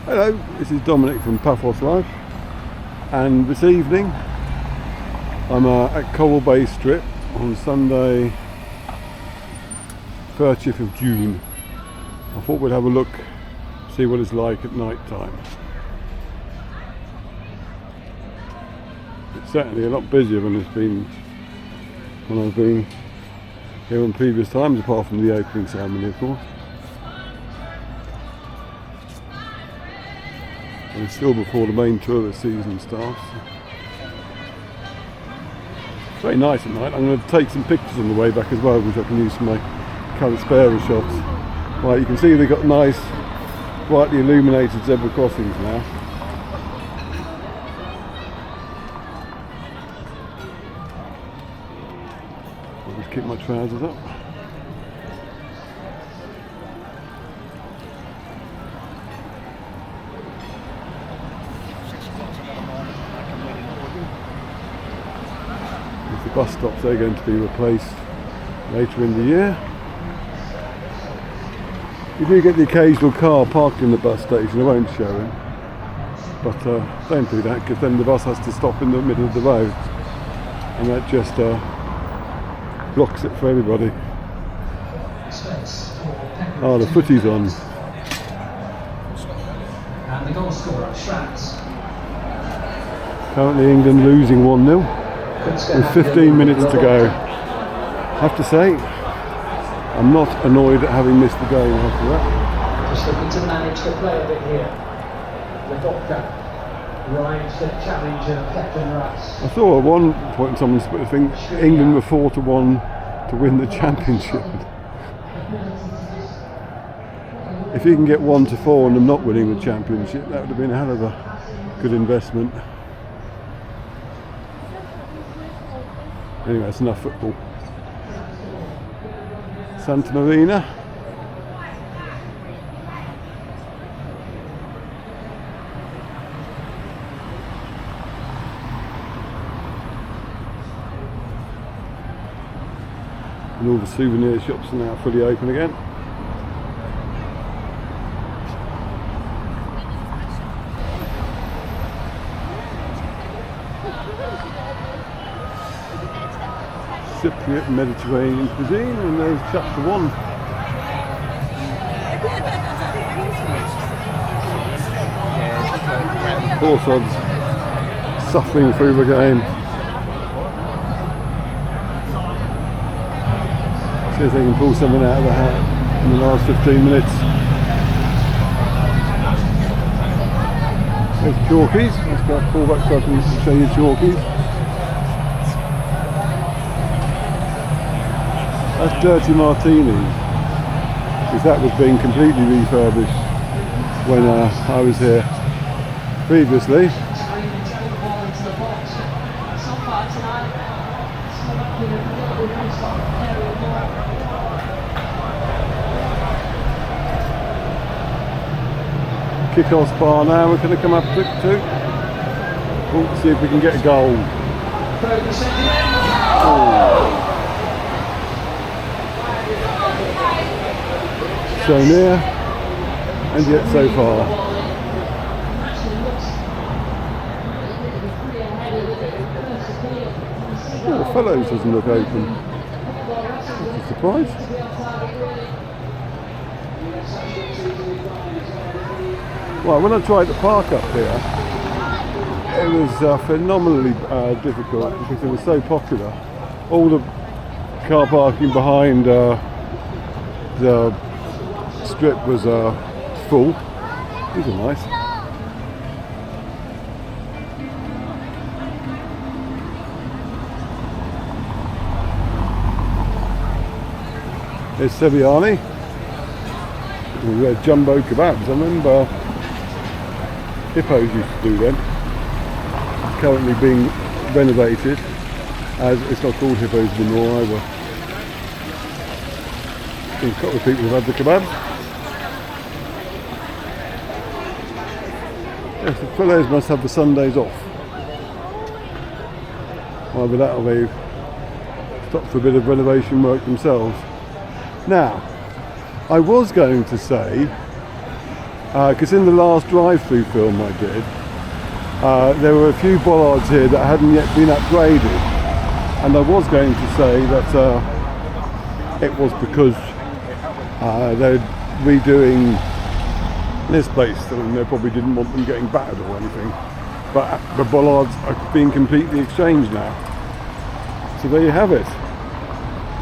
Hello, this is Dominic from Paphos Life, and this evening I'm at Cale Bay Strip on Sunday 30th of June. I thought we'd have a look, see what it's like at night time. It's certainly a lot busier than it's been when I've been here on previous times, apart from the opening ceremony of course. And it's still before the main tourist season starts. It's very nice at night. I'm going to take some pictures on the way back as well, which I can use for my Cali shots. Right, you can see they've got nice, brightly illuminated zebra crossings now. I'll just keep my trousers up. The bus stops are going to be replaced later in the year. You do get the occasional car parked in the bus station, I won't show him, but don't do that, because then the bus has to stop in the middle of the road and that just blocks it for everybody. Oh, the footy's on. And the goal scorer, Shrats. Currently England losing 1-0. With 15 minutes to go. I have to say, I'm not annoyed at having missed the game after that. Just looking to manage the play a bit here. The doctor, Ryan's challenger, Captain Russ. I saw at one point someone think England were 4-1 to win the championship. If you can get 1-4 and them not winning the championship, that would have been a hell of a good investment. Anyway, that's enough football. Santa Marina. And all the souvenir shops are now fully open again. Cypriot Mediterranean cuisine, and there's chapter 1. Bollard suffering through the game. See if they can pull something out of the hat in the last 15 minutes. There's chalkies. Let's go pull back so I can show you chalkies. That's Dirty Martini, because that was being completely refurbished when I was here previously. Kiosks bar now, we're going to come up quick too. We'll see if we can get a goal. Oh. So near, and yet so far. Oh, the Fellows doesn't look open. That's a surprise. Well, when I tried to park up here, it was phenomenally difficult because it was so popular. All the car parking behind the strip was full. These are nice. There's Seviani. We had jumbo kebabs. I remember Hippos used to do them. It's currently being renovated, as it's not called Hippos anymore either. A couple of people have had the kebabs. Yes, the fellows must have the Sundays off. Either that or they've stopped for a bit of renovation work themselves. Now, I was going to say because in the last drive-through film I did, there were a few bollards here that hadn't yet been upgraded, and I was going to say that it was because they're redoing this place, and they probably didn't want them getting battered or anything. But the bollards are being completely exchanged now. So there you have it.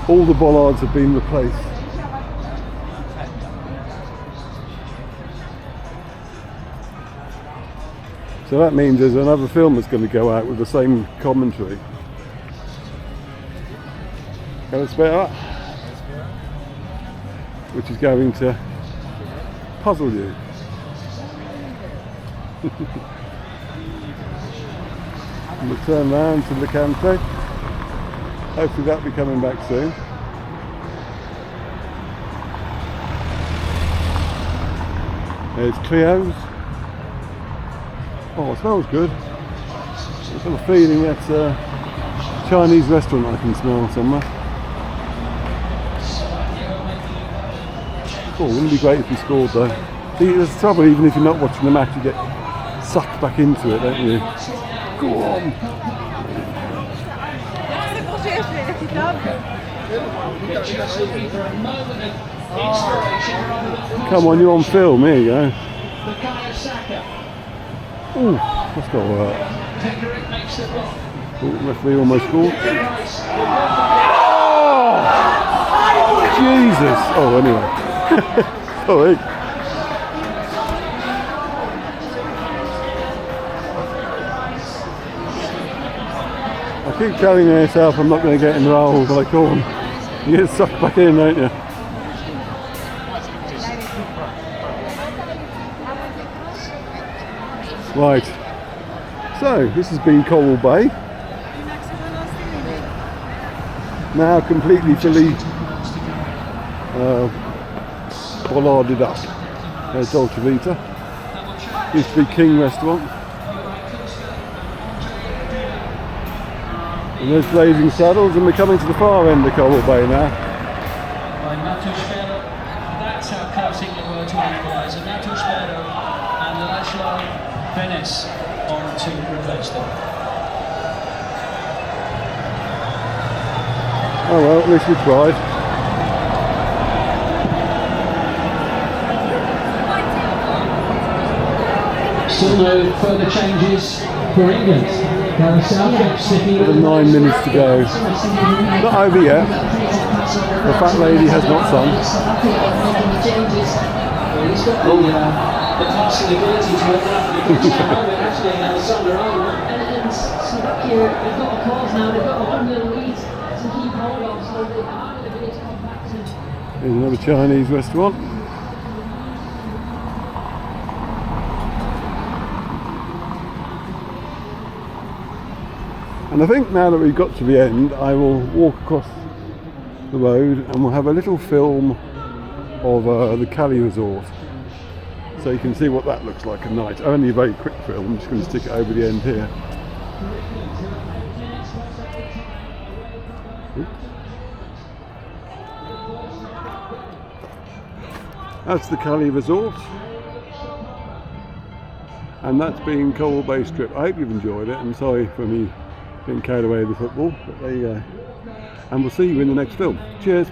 All the bollards have been replaced. So that means there's another film that's going to go out with the same commentary. Can I spare that? Which is going to puzzle you. And we'll turn round to the Cante. Hopefully that'll be coming back soon. There's Cleo's. Oh, it smells good. I've got a feeling that's a Chinese restaurant I can smell somewhere. Oh, wouldn't it be great if we scored though? See, there's the trouble, even if you're not watching the match, you get sucked back into it, don't you? Go on! Come on, you're on film, here you go. Ooh, that's got to work. Oh, referee almost scored. Oh! Jesus! Oh, anyway. Sorry. I keep telling myself I'm not going to get involved, but I can't. You get sucked back in, don't you? Right. So, this has been Cale Bay. Now completely fully bollarded up. There's Dolce Vita. Used to be King Restaurant. And there's Blazing Saddles, and we're coming to the far end of Cale Bay now. That's how close England were to equalise. And Nato Spero and Laszlo Venice on to reverse them. Oh well, at least we tried. Still no further changes for England. Another 9 minutes to go. Not over yet. The fat lady has not sung. He's got the passing ability to open up the actually Alexander Arnold. And Slovakia, they've got a cause now, they've got a 1-0 lead to keep hold of, so they are going to be able to come back to. Here's another Chinese restaurant. And I think now that we've got to the end, I will walk across the road and we'll have a little film of the Cali Resort. So you can see what that looks like at night. Only a very quick film, I'm just going to stick it over the end here. That's the Cali Resort. And that's been Cale Bay Strip. I hope you've enjoyed it. I'm sorry for me getting carried away with the football, but there you go. And we'll see you in the next film. Cheers.